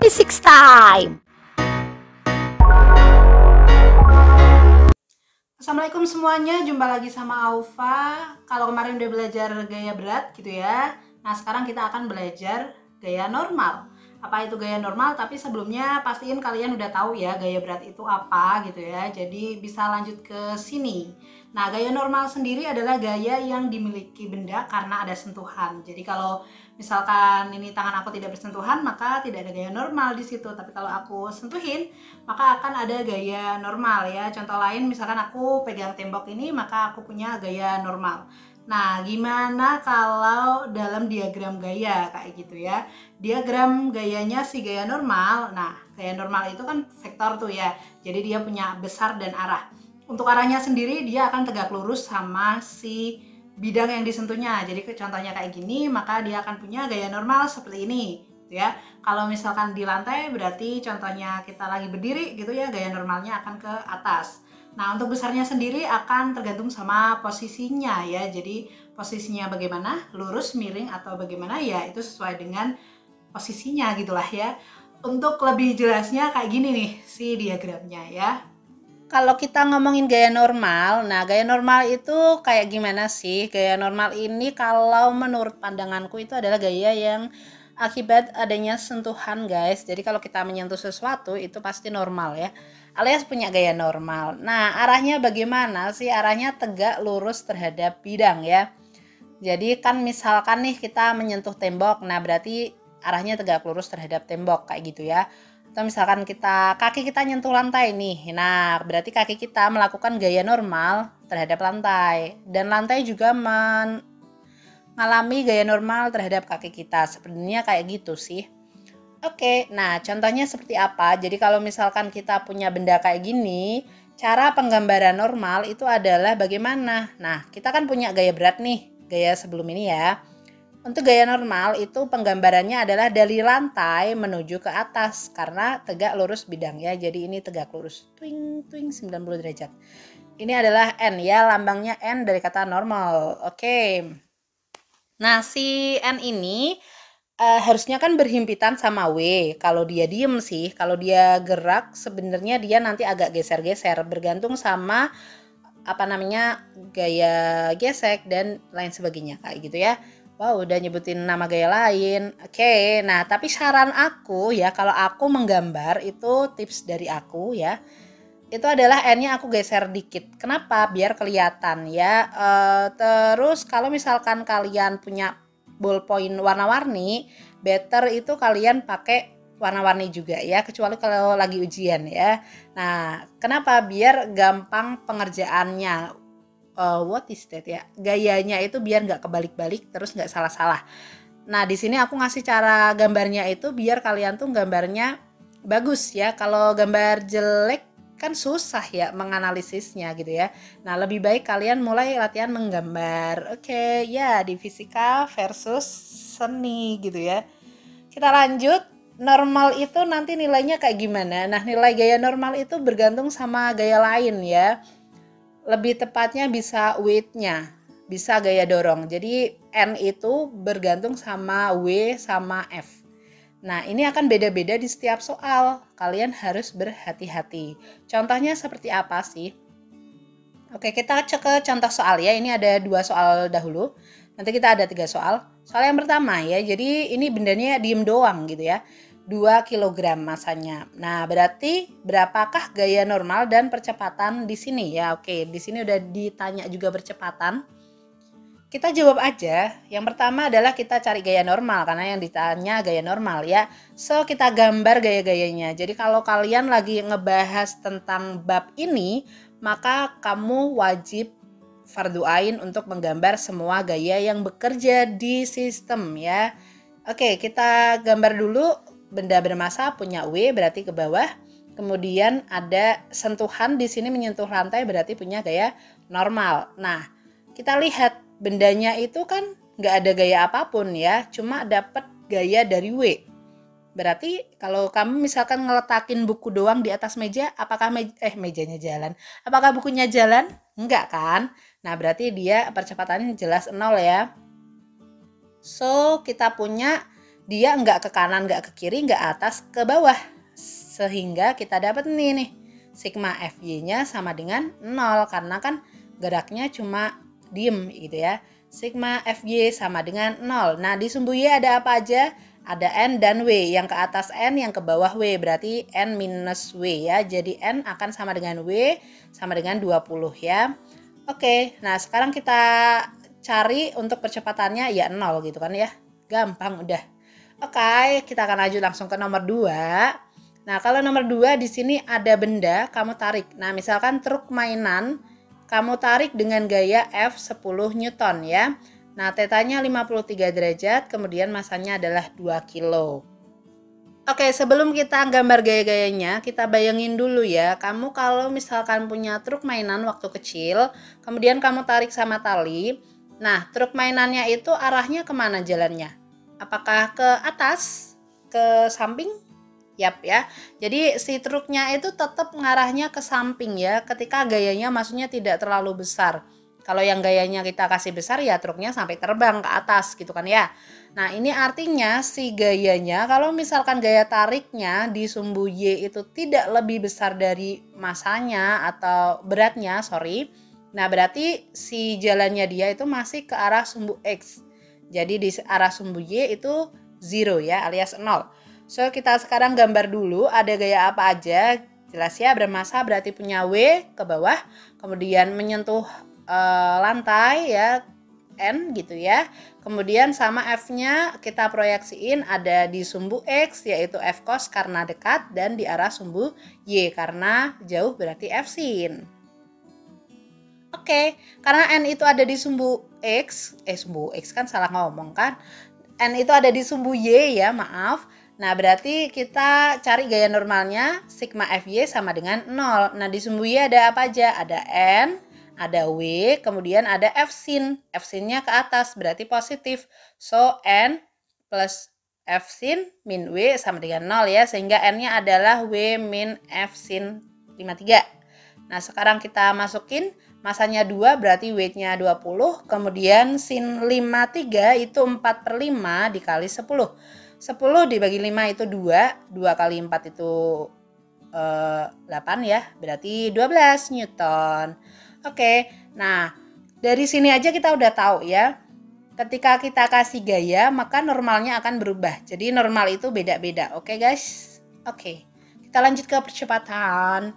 Physics time. Assalamualaikum semuanya, jumpa lagi sama Aufa. Kalau kemarin udah belajar gaya berat gitu ya. Nah, sekarang kita akan belajar gaya normal. Apa itu gaya normal? Tapi sebelumnya pastiin kalian udah tahu ya gaya berat itu apa gitu ya. Jadi bisa lanjut ke sini. Nah, gaya normal sendiri adalah gaya yang dimiliki benda karena ada sentuhan. Jadi kalau misalkan ini tangan aku tidak bersentuhan, maka tidak ada gaya normal di situ. Tapi kalau aku sentuhin, maka akan ada gaya normal ya. Contoh lain misalkan aku pegang tembok ini, maka aku punya gaya normal. Nah, gimana kalau dalam diagram gaya kayak gitu ya? Diagram gayanya si gaya normal. Nah, gaya normal itu kan vektor tuh ya. Jadi dia punya besar dan arah. Untuk arahnya sendiri dia akan tegak lurus sama si bidang yang disentuhnya. Jadi contohnya kayak gini, maka dia akan punya gaya normal seperti ini gitu ya. Kalau misalkan di lantai berarti contohnya kita lagi berdiri gitu ya, gaya normalnya akan ke atas. Nah, untuk besarnya sendiri akan tergantung sama posisinya ya. Jadi posisinya bagaimana, lurus, miring, atau bagaimana ya, itu sesuai dengan posisinya gitulah ya. Untuk lebih jelasnya kayak gini nih si diagramnya ya. Kalau kita ngomongin gaya normal, nah gaya normal itu kayak gimana sih? Gaya normal ini kalau menurut pandanganku itu adalah gaya yang akibat adanya sentuhan guys. Jadi kalau kita menyentuh sesuatu itu pasti normal ya, alias punya gaya normal. Nah, arahnya bagaimana sih? Arahnya tegak lurus terhadap bidang ya. Jadi kan misalkan nih kita menyentuh tembok, nah berarti arahnya tegak lurus terhadap tembok kayak gitu ya. Atau misalkan kaki kita nyentuh lantai nih, nah berarti kaki kita melakukan gaya normal terhadap lantai. Dan lantai juga mengalami gaya normal terhadap kaki kita. Sebenarnya kayak gitu sih. Oke, nah contohnya seperti apa? Jadi kalau misalkan kita punya benda kayak gini, cara penggambaran normal itu adalah bagaimana? Nah, kita kan punya gaya berat nih, gaya sebelum ini ya. Untuk gaya normal itu penggambarannya adalah dari lantai menuju ke atas karena tegak lurus bidang ya. Jadi ini tegak lurus. Twing twing 90 derajat. Ini adalah N ya, lambangnya N dari kata normal. Oke. Nah, si N ini harusnya kan berhimpitan sama W. Kalau dia diem sih, kalau dia gerak sebenarnya dia nanti agak geser-geser bergantung sama apa namanya gaya gesek dan lain sebagainya kayak gitu ya. Wow, udah nyebutin nama gaya lain. Oke, nah tapi saran aku ya kalau aku menggambar itu tips dari aku ya. Itu adalah N-nya aku geser dikit. Kenapa? Biar kelihatan ya. Terus kalau misalkan kalian punya ballpoint warna-warni, better itu kalian pakai warna-warni juga ya, kecuali kalau lagi ujian ya. Nah, kenapa? Biar gampang pengerjaannya. What is that ya? Gayanya itu biar nggak kebalik-balik terus nggak salah-salah. Nah, di sini aku ngasih cara gambarnya itu biar kalian tuh gambarnya bagus ya. Kalau gambar jelek kan susah ya menganalisisnya gitu ya. Nah, lebih baik kalian mulai latihan menggambar. Oke, ya di fisika versus seni gitu ya. Kita lanjut. Normal itu nanti nilainya kayak gimana? Nah, nilai gaya normal itu bergantung sama gaya lain ya. Lebih tepatnya bisa weight-nya, bisa gaya dorong. Jadi N itu bergantung sama W sama F. Nah, ini akan beda-beda di setiap soal. Kalian harus berhati-hati. Contohnya seperti apa sih? Oke, kita cek ke contoh soal ya. Ini ada 2 soal dahulu. Nanti kita ada 3 soal. Soal yang pertama ya. Jadi ini bendanya diem doang gitu ya. 2 kg masanya. Nah, berarti berapakah gaya normal dan percepatan di sini ya? Oke, di sini udah ditanya juga percepatan. Kita jawab aja. Yang pertama adalah kita cari gaya normal karena yang ditanya gaya normal ya. So, kita gambar gaya-gayanya. Jadi kalau kalian lagi ngebahas tentang bab ini, maka kamu wajib fardu ain untuk menggambar semua gaya yang bekerja di sistem ya. Oke, kita gambar dulu. Benda bermassa punya W berarti ke bawah. Kemudian ada sentuhan di sini menyentuh lantai berarti punya gaya normal. Nah, kita lihat bendanya itu kan nggak ada gaya apapun ya, cuma dapat gaya dari W. Berarti kalau kamu misalkan ngeletakin buku doang di atas meja, apakah mejanya jalan? Apakah bukunya jalan? Enggak kan? Nah, berarti dia percepatannya jelas 0 ya. So, kita punya dia nggak ke kanan, nggak ke kiri, nggak atas ke bawah. Sehingga kita dapat nih, sigma FY-nya sama dengan 0 karena kan geraknya cuma diem gitu ya. Sigma FY sama dengan 0. Nah, di sumbu Y ada apa aja? Ada N dan W. Yang ke atas N, yang ke bawah W. Berarti N minus W ya. Jadi N akan sama dengan W sama dengan 20 ya. Oke, nah sekarang kita cari untuk percepatannya ya 0 gitu kan ya. Gampang udah. Oke, kita akan lanjut langsung ke nomor 2. Nah, kalau nomor 2 di sini ada benda kamu tarik. Nah, misalkan truk mainan kamu tarik dengan gaya F10 Newton ya. Nah, tetanya 53 derajat, kemudian masanya adalah 2 kilo. Oke, sebelum kita gambar gaya-gayanya, kita bayangin dulu ya. Kamu kalau misalkan punya truk mainan waktu kecil, kemudian kamu tarik sama tali. Nah, truk mainannya itu arahnya kemana jalannya? Apakah ke atas, ke samping? Yap ya. Jadi si truknya itu tetap ngarahnya ke samping ya. Ketika gayanya maksudnya tidak terlalu besar. Kalau yang gayanya kita kasih besar ya truknya sampai terbang ke atas gitu kan ya. Nah, ini artinya si gayanya kalau misalkan gaya tariknya di sumbu Y itu tidak lebih besar dari masanya atau beratnya, sorry. Nah, berarti si jalannya dia itu masih ke arah sumbu X. Jadi di arah sumbu Y itu 0 ya, alias 0. So, kita sekarang gambar dulu ada gaya apa aja. Jelas ya, bermassa berarti punya W ke bawah, kemudian menyentuh lantai ya, N gitu ya. Kemudian sama F-nya kita proyeksiin ada di sumbu X yaitu F cos karena dekat, dan di arah sumbu Y karena jauh berarti F sin. Oke, karena N itu ada di sumbu sumbu X kan salah ngomong kan. N itu ada di sumbu Y ya, maaf. Nah, berarti kita cari gaya normalnya, sigma FY sama dengan 0. Nah, di sumbu Y ada apa aja? Ada N, ada W, kemudian ada F sin. F sinnya ke atas, berarti positif. So, N plus F sin min W sama dengan 0 ya, sehingga N-nya adalah W min F sin 53. Nah, sekarang kita masukin masanya 2 berarti weight-nya 20, kemudian sin 53 itu 4/5 dikali 10. 10 dibagi 5 itu 2, 2 kali 4 itu 8 ya, berarti 12 Newton. Oke, nah dari sini aja kita udah tahu ya, ketika kita kasih gaya maka normalnya akan berubah. Jadi normal itu beda-beda, oke guys? Oke, kita lanjut ke percepatan.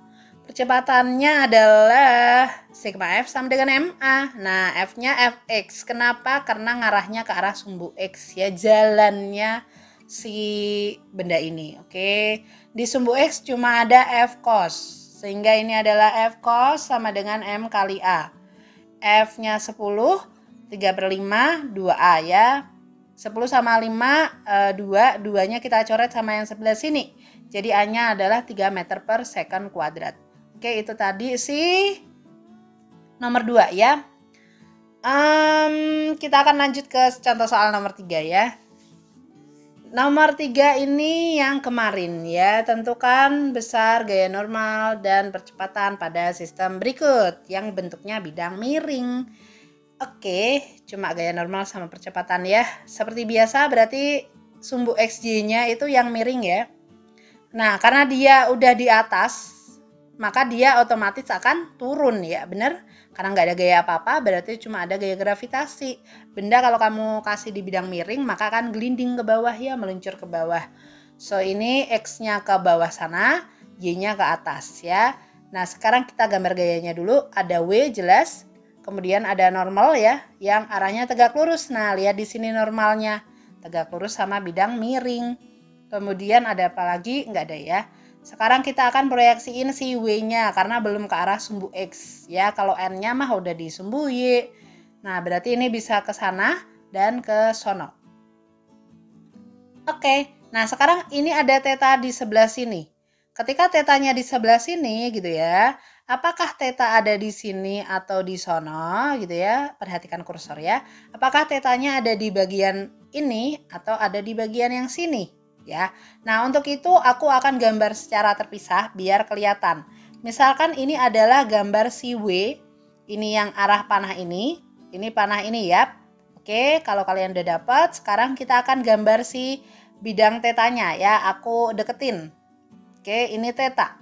Percepatannya adalah sigma F sama dengan MA. Nah, F-nya Fx. Kenapa? Karena ngarahnya ke arah sumbu X ya, jalannya si benda ini. Oke. Di sumbu X cuma ada F cos. Sehingga ini adalah F cos sama dengan M kali A. F-nya 10, 3/5, 2A ya. 10 sama 5, 2. 2-nya kita coret sama yang sebelah sini. Jadi A-nya adalah 3 meter per second kuadrat. Oke, itu tadi sih nomor 2 ya. Kita akan lanjut ke contoh soal nomor 3 ya. Nomor 3 ini yang kemarin ya. Tentukan besar gaya normal dan percepatan pada sistem berikut yang bentuknya bidang miring. Oke, cuma gaya normal sama percepatan ya. Seperti biasa berarti sumbu XY-nya itu yang miring ya. Nah, karena dia udah di atas, maka dia otomatis akan turun ya, bener? Karena nggak ada gaya apa-apa, berarti cuma ada gaya gravitasi. Benda kalau kamu kasih di bidang miring, maka akan gelinding ke bawah ya, meluncur ke bawah. So, ini X-nya ke bawah sana, Y-nya ke atas ya. Nah, sekarang kita gambar gayanya dulu. Ada W jelas, kemudian ada normal ya, yang arahnya tegak lurus. Nah, lihat di sini normalnya, tegak lurus sama bidang miring. Kemudian ada apa lagi? Nggak ada ya. Sekarang kita akan proyeksiin si W-nya karena belum ke arah sumbu X ya. Kalau N-nya mah udah di sumbu Y. Nah, berarti ini bisa ke sana dan ke sono. Oke, nah sekarang ini ada theta di sebelah sini. Ketika tetanya di sebelah sini gitu ya, apakah theta ada di sini atau di sono gitu ya? Perhatikan kursor ya. Apakah tetanya ada di bagian ini atau ada di bagian yang sini? Ya. Nah, untuk itu aku akan gambar secara terpisah biar kelihatan. Misalkan ini adalah gambar si W, ini yang arah panah ini panah ini ya. Oke, kalau kalian udah dapat, sekarang kita akan gambar si bidang tetanya ya, aku deketin. Oke, ini teta.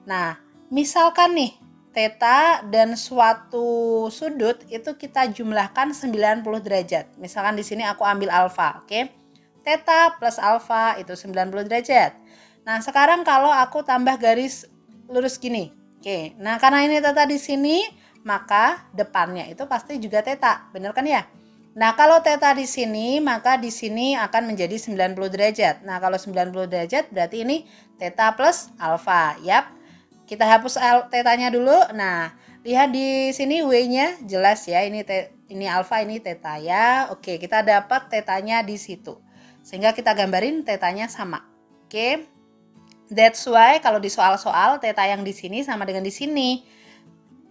Nah, misalkan nih, teta dan suatu sudut itu kita jumlahkan 90 derajat. Misalkan di sini aku ambil alfa, oke? Teta plus alfa itu 90 derajat. Nah, sekarang kalau aku tambah garis lurus gini. Oke, nah karena ini teta di sini, maka depannya itu pasti juga teta. Bener kan ya? Nah, kalau teta di sini, maka di sini akan menjadi 90 derajat. Nah, kalau 90 derajat berarti ini teta plus alfa. Yap. Kita hapus tetanya dulu. Nah, lihat di sini W-nya jelas ya. Ini alfa, ini teta ya. Oke, kita dapat tetanya di situ. Sehingga kita gambarin tetanya sama. Oke. That's why kalau di soal-soal teta yang di sini sama dengan di sini.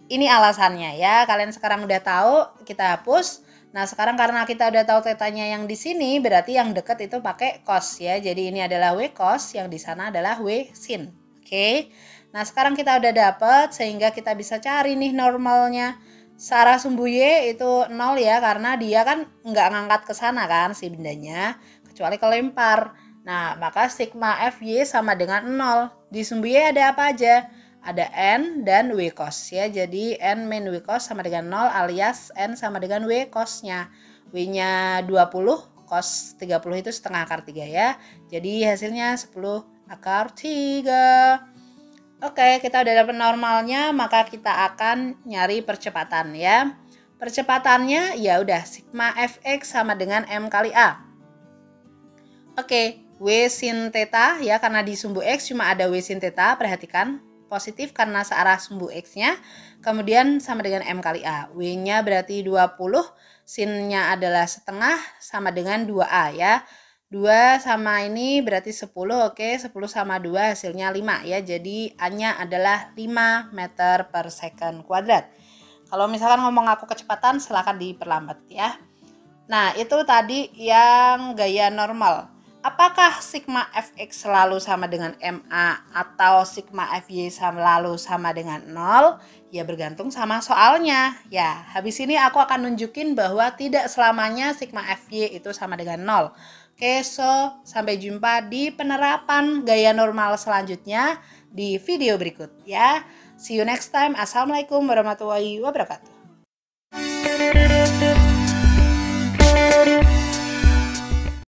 Ini alasannya ya. Kalian sekarang udah tahu, kita hapus. Nah, sekarang karena kita udah tahu tetanya yang di sini, berarti yang dekat itu pakai cos ya. Jadi ini adalah W cos, yang di sana adalah W sin. Oke. Nah, sekarang kita udah dapet sehingga kita bisa cari nih normalnya. Searah sumbu Y itu 0 ya, karena dia kan nggak ngangkat ke sana kan si bendanya, kecuali kelempar. Nah, maka sigma FY sama dengan 0. Di sumbu Y ada apa aja? Ada N dan W cos ya. Jadi N min W cos sama dengan 0 alias N sama dengan W cosnya. W-nya 20, cos 30 itu setengah akar 3 ya. Jadi hasilnya 10 akar 3. Oke, kita udah dapat normalnya, maka kita akan nyari percepatan ya. Percepatannya ya udah sigma Fx sama dengan M kali A. Oke, W sin theta ya, karena di sumbu X cuma ada W sin theta, perhatikan. Positif karena searah sumbu X-nya, kemudian sama dengan M kali A. W-nya berarti 20, sin-nya adalah setengah sama dengan 2A ya. 2 sama ini berarti 10, oke, 10 sama 2 hasilnya 5 ya. Jadi A-nya adalah 5 meter per second kuadrat. Kalau misalkan ngomong aku kecepatan, silahkan diperlambat ya. Nah, itu tadi yang gaya normal. Apakah sigma Fx selalu sama dengan MA atau sigma Fy selalu sama dengan 0? Ya bergantung sama soalnya. Ya, habis ini aku akan nunjukin bahwa tidak selamanya sigma Fy itu sama dengan 0. Oke, so sampai jumpa di penerapan gaya normal selanjutnya di video berikut ya. See you next time. Assalamualaikum warahmatullahi wabarakatuh.